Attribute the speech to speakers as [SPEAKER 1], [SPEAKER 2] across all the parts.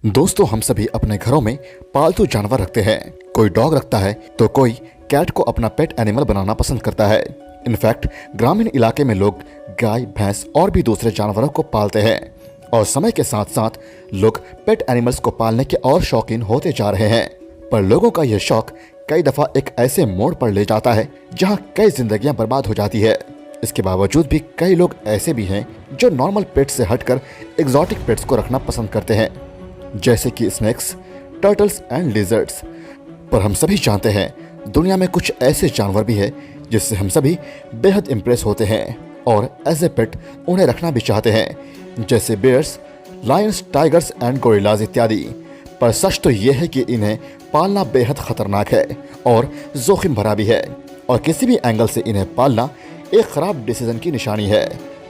[SPEAKER 1] दोस्तों, हम सभी अपने घरों में पालतू जानवर रखते हैं। कोई डॉग रखता है तो कोई कैट को अपना पेट एनिमल बनाना पसंद करता है। इनफैक्ट ग्रामीण इलाके में लोग गाय, भैंस और भी दूसरे जानवरों को पालते हैं और समय के साथ साथ लोग पेट एनिमल्स को पालने के और शौकीन होते जा रहे हैं। पर लोगों का यह शौक कई दफा एक ऐसे मोड़ पर ले जाता है जहां कई जिंदगियां बर्बाद हो जाती है। इसके बावजूद भी कई लोग ऐसे भी हैं जो नॉर्मल पेट्स से हटकर एग्जॉटिक पेट्स को रखना पसंद करते हैं, जैसे कि स्नेक्स, टर्टल्स एंड लिजर्ड्स। पर हम सभी जानते हैं दुनिया में कुछ ऐसे जानवर भी हैं जिससे हम सभी बेहद इम्प्रेस होते हैं और एज ए पेट उन्हें रखना भी चाहते हैं, जैसे bears, lions, tigers and gorillas इत्यादि। पर सच तो ये है कि इन्हें पालना बेहद खतरनाक है और जोखिम भरा भी है और किसी भी एंगल से इन्हें पालना एक खराब डिसीजन की निशानी है।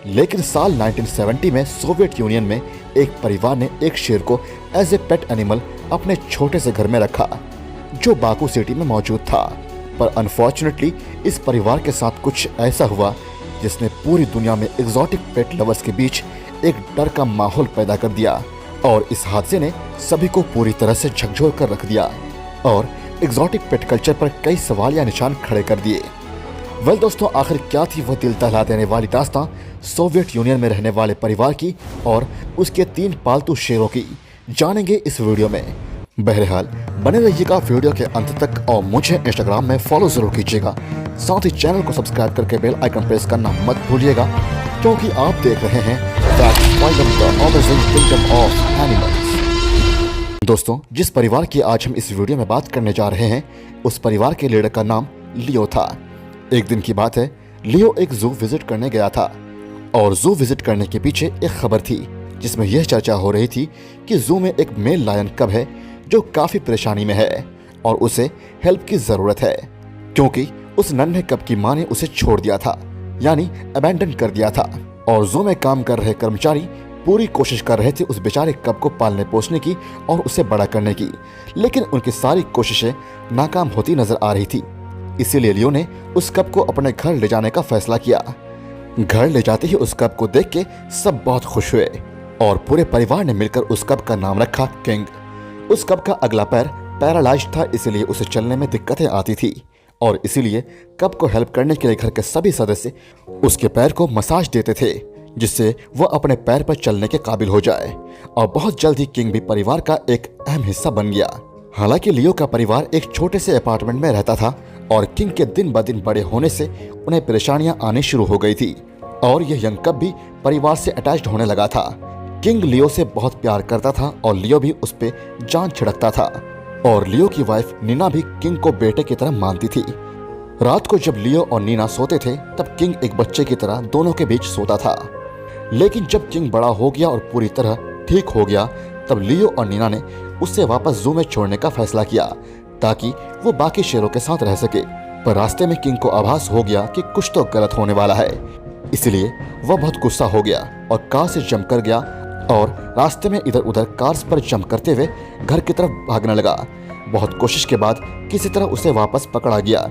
[SPEAKER 1] लेकिन साल 1970 में सोवियत यूनियन में एक परिवार ने एक शेर को एज ए पेट एनिमल अपने छोटे से घर में रखा जो बाकू सिटी में मौजूद था। पर अनफॉर्चुनेटली इस परिवार के साथ कुछ ऐसा हुआ जिसने पूरी दुनिया में एग्जॉटिक पेट लवर्स के बीच एक डर का माहौल पैदा कर दिया और इस हादसे ने सभी को पूरी तरह से झकझोर कर रख दिया और एग्जॉटिक पेट कल्चर पर कई सवाल या निशान खड़े कर दिए। वेल दोस्तों, आखिर क्या थी वह दिल दहला देने वाली दास्तां सोवियत यूनियन में रहने वाले परिवार की और उसके 3 पालतू शेरों की, जानेंगे इस वीडियो में। बहरहाल बने रहिएगा वीडियो के अंत तक और मुझे इंस्टाग्राम में फॉलो जरूर कीजिएगा। साथ ही चैनल को सब्सक्राइब करके बेल आइकन प्रेस करना मत भूलिएगा, क्योंकि आप देख रहे हैं द किंगडम ऑफ एनिमल्स। दोस्तों, जिस परिवार की आज हम इस वीडियो में बात करने जा रहे हैं उस परिवार के लीडर का नाम लियो था। एक दिन की बात है, लियो एक जू विजिट करने गया था और जू विजिट करने के पीछे एक खबर थी जिसमें यह चर्चा हो रही थी कि जू में एक मेल लायन कब है जो काफी परेशानी में है और उसे हेल्प की जरूरत है, क्योंकि उस नन्हे कब की मां ने उसे छोड़ दिया था, यानी अबैंडन कर दिया था। और जू में काम कर रहे कर्मचारी पूरी कोशिश कर रहे थे उस बेचारे कब को पालने पोसने की और उसे बड़ा करने की, लेकिन उनकी सारी कोशिशें नाकाम होती नजर आ रही थी। इसीलिए लियो ने उस कप को अपने घर ले जाने का फैसला किया। घर ले जाते ही उस कप को देख के सब बहुत खुश हुए और पूरे परिवार ने मिलकर उस कप का नाम रखा किंग। उस कप का अगला पैर पैरालाइज्ड था, इसलिए उसे चलने में दिक्कतें आती थी और इसीलिए कप को हेल्प करने के लिए घर के सभी सदस्य उसके पैर को मसाज देते थे जिससे वह अपने पैर पर चलने के काबिल हो जाए। और बहुत जल्द ही किंग भी परिवार का एक अहम हिस्सा बन गया। हालांकि लियो का परिवार एक छोटे से अपार्टमेंट में रहता था और किंग के दिन ब दिन बड़े होने से उन्हें परेशानियां आनी शुरू हो गई थी और यह यंग कप भी परिवार से अटैच्ड होने लगा था। किंग लियो से बहुत प्यार करता था और लियो भी उस पे जान छिड़कता था और लियो की वाइफ नीना भी किंग को बेटे की तरह मानती थी। रात को जब लियो और नीना सोते थे तब किंग एक बच्चे की तरह दोनों के बीच सोता था। लेकिन जब किंग बड़ा हो गया और पूरी तरह ठीक हो गया तब लियो और नीना ने उसे वापस जू में छोड़ने का फैसला किया ताकि वो बाकी शेरों के साथ रह सके। पर रास्ते में किंग को आभास हो गया कि कुछ तो गलत होने वाला है, इसलिए वह बहुत गुस्सा हो गया और कार से जंप कर गया और रास्ते में इधर उधर कार्स पर जंप करते हुए घर की तरफ भागने लगा। बहुत कोशिश के बाद किसी तरह उसे वापस पकड़ा गया।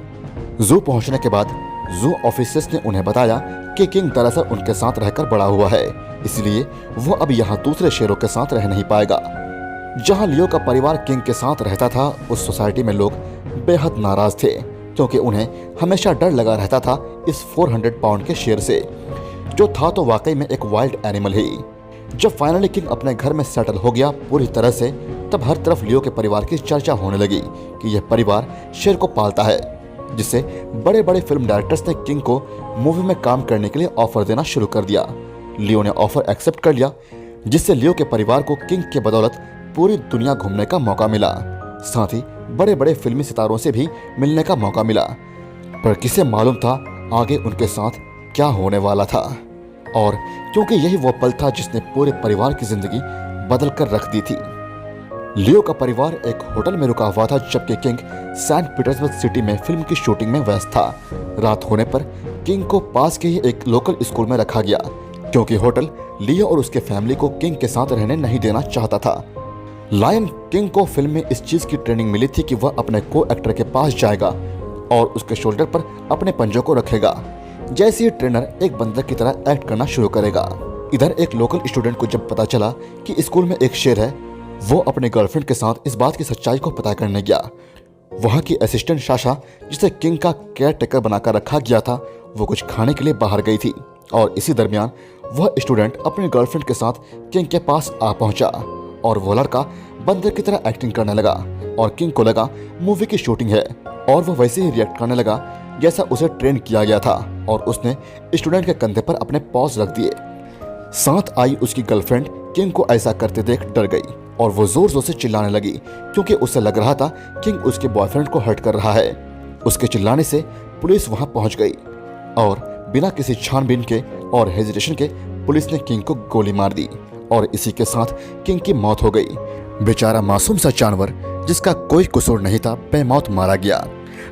[SPEAKER 1] जू पहुंचने के बाद जू ऑफिसर्स ने उन्हें बताया कि किंग दरअसल उनके साथ रहकर बड़ा हुआ है, इसलिए वो अब यहाँ दूसरे शेरों के साथ रह नहीं पाएगा। जहाँ लियो का परिवार किंग के साथ रहता था उस सोसाइटी में लोग बेहद नाराज थे, क्योंकि उन्हें हमेशा डर लगा रहता था इस 400 पाउंड के शेर से, जो था तो वाकई में एक वाइल्ड एनिमल ही। जब फाइनली किंग अपने घर में सेटल हो गया पूरी तरह से, तब हर तरफ लियो के परिवार की चर्चा होने लगी कि यह परिवार शेर को पालता है, जिससे बड़े बड़े फिल्म डायरेक्टर्स ने किंग को मूवी में काम करने के लिए ऑफर देना शुरू कर दिया। लियो ने ऑफर एक्सेप्ट कर लिया, जिससे लियो के परिवार को किंग के बदौलत पूरी दुनिया घूमने का मौका मिला, साथ ही बड़े बड़े फिल्मी सितारों से भी मिलने का मौका मिला। पर किसे मालूम था आगे उनके साथ क्या होने वाला था, और क्योंकि यही वो पल था जिसने पूरे परिवार की जिंदगी बदल कर रख दी थी। लियो का परिवार एक होटल में रुका हुआ था जबकि किंग सैंट पीटर्सबर्ग सिटी में फिल्म की शूटिंग में व्यस्त था। रात होने पर किंग को पास के ही एक लोकल स्कूल में रखा गया, क्योंकि होटल लियो और उसके फैमिली को किंग के साथ रहने नहीं देना चाहता था। लायन किंग को फिल्म में इस चीज की ट्रेनिंग मिली थी कि वह अपने को एक्टर के पास जाएगा और उसके शोल्डर पर अपने पंजों को रखेगा, जैसे ही ट्रेनर एक बंदर की तरह एक्ट करना शुरू करेगा। इधर एक लोकल स्टूडेंट को जब पता चला कि स्कूल में एक शेर है, वो अपने गर्लफ्रेंड के साथ इस बात की सच्चाई को पता करने गया। वहाँ की असिस्टेंट साशा, जिसे किंग का केयर टेकर बनाकर रखा गया था, वो कुछ खाने के लिए बाहर गई थी और इसी दरमियान वह स्टूडेंट अपने गर्लफ्रेंड के साथ किंग के पास आ पहुंचा और वो लड़का बंदर की तरह एक्टिंग करने लगा और किंग को लगा मूवी की शूटिंग है और वो वैसे ही रिएक्ट करने लगा जैसा उसे ट्रेन किया गया था और उसने स्टूडेंट के कंधे पर अपने पॉज रख दिए। साथ आई उसकी गर्लफ्रेंड किंग को ऐसा करते देख डर गई और वो जोर जोर से चिल्लाने लगी क्योंकि उसे लग रहा था किंग उसके बॉयफ्रेंड को हर्ट कर रहा है। उसके चिल्लाने से पुलिस वहां पहुंच गई और बिना किसी छानबीन के और हेजिटेशन के पुलिस ने किंग को गोली मार दी और इसी के साथ किंग की मौत हो गई। बेचारा मासूम सा जानवर जिसका कोई कसूर नहीं था बेमौत मारा गया।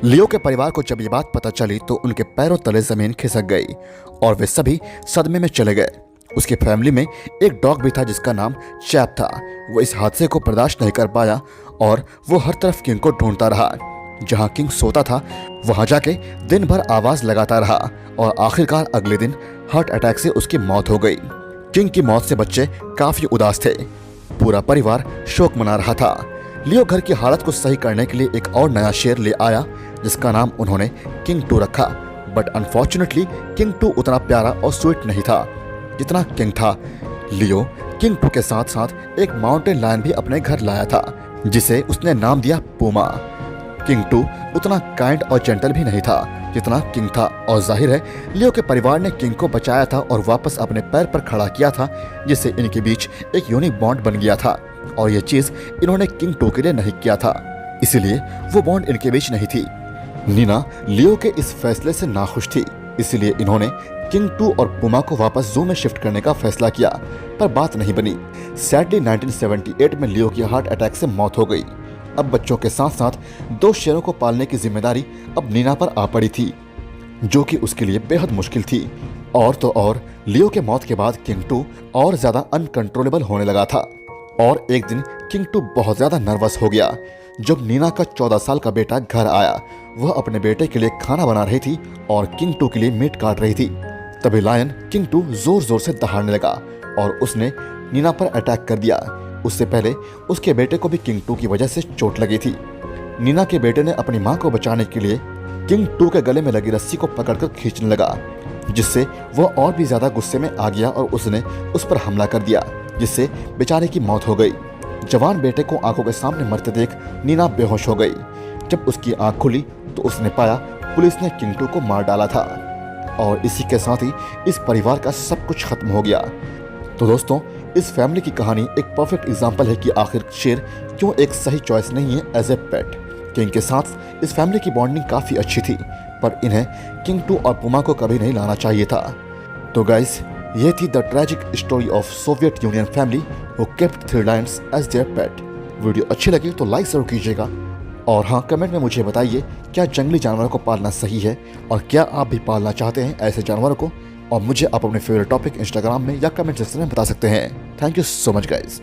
[SPEAKER 1] लियो के परिवार को जब ये बात पता चली तो उनके पैरों तले जमीन खिसक गई और वे सभी सदमे में चले गए। उसकी फैमिली में एक डॉग भी था जिसका नाम चैप था। वो इस हादसे को बर्दाश्त नहीं कर पाया और वो हर तरफ किंग को ढूंढता रहा। जहां किंग सोता था वहां जाके दिन भर आवाज लगाता रहा और आखिरकार अगले दिन हार्ट अटैक से उसकी मौत हो गई। किंग की मौत से बच्चे काफी उदास थे। पूरा परिवार शोक मना रहा था। लियो घर की हालत को सही करने के लिए एक और नया शेर ले आया जिसका नाम उन्होंने किंग 2 रखा। बट अनफॉर्चुनेटली किंग 2 उतना प्यारा और स्वीट नहीं था जितना किंग था। लियो किंग 2 के साथ साथ एक माउंटेन लायन भी अपने घर लाया था जिसे उसने नाम दिया पूमा। किंग 2 उतना काइंड और जेंटल भी नहीं था जितना किंग था और जाहिर है लियो के परिवार ने किंग को बचाया था और वापस अपने पैर पर खड़ा किया था जिससे इनके बीच एक यूनिक बॉन्ड बन गया था और यह चीज इन्होंने किंग 2 के लिए नहीं किया था, इसीलिए वो बॉन्ड इनके बीच नहीं थी। नीना लियो के इस फैसले से नाखुश थी, इसीलिए इन्होंने किंग 2 और पूमा को वापस जू में शिफ्ट करने का फैसला किया, पर बात नहीं बनी। सैडली 1978 में लियो की हार्ट अटैक से मौत हो गई। अब बच्चों के साथ साथ 2 शेरों को पालने की जिम्मेदारी अब नीना पर आ पड़ी थी, जो कि उसके लिए बेहद मुश्किल थी। और तो और लियो के मौत के बाद किंग 2 और ज्यादा अनकंट्रोलेबल होने लगा था और एक दिन किंग 2 बहुत ज्यादा नर्वस हो गया। जब नीना का 14 साल का बेटा घर आया, वह अपने बेटे के लिए खाना बना रही थी और किंग 2 के लिए मीट काट रही थी। तभी लायन किंग 2 जोर जोर से दहाड़ने लगा और उसने नीना पर अटैक कर दिया। उससे पहले उसके बेटे को भी किंग 2 की वजह से चोट लगी थी। नीना के बेटे ने अपनी मां को बचाने के लिए किंग 2 के गले में लगी रस्सी को पकड़कर खींचने लगा, जिससे वह और भी ज्यादा गुस्से में आ गया और उसने उस पर हमला कर दिया, जिससे बेचारे की मौत हो गई। जवान बेटे को आंखों के सामने मरते देख नीना बेहोश हो गई। जब उसकी आंख खुली तो उसने पाया पुलिस ने किंग 2 को मार डाला था और इसी के साथ ही इस परिवार का सब कुछ खत्म हो गया। तो दोस्तों, इस फैमिली की कहानी एक परफेक्ट एग्जांपल है कि आखिर शेर क्यों एक सही चॉइस नहीं है एज ए पेट। किंग के साथ इस फैमिली की बॉन्डिंग काफ़ी अच्छी थी, पर इन्हें किंग 2 और पूमा को कभी नहीं लाना चाहिए था। तो गाइस, ये थी the tragic story of Soviet Union family who kept 3 lions as their pet. Video अच्छी लगी तो लाइक जरूर कीजिएगा और हाँ, कमेंट में मुझे बताइए क्या जंगली जानवरों को पालना सही है और क्या आप भी पालना चाहते हैं ऐसे जानवरों को, और मुझे आप अपने फेवरेट टॉपिक इंस्टाग्राम में या कमेंट सेक्शन में बता सकते हैं। Thank you so much guys.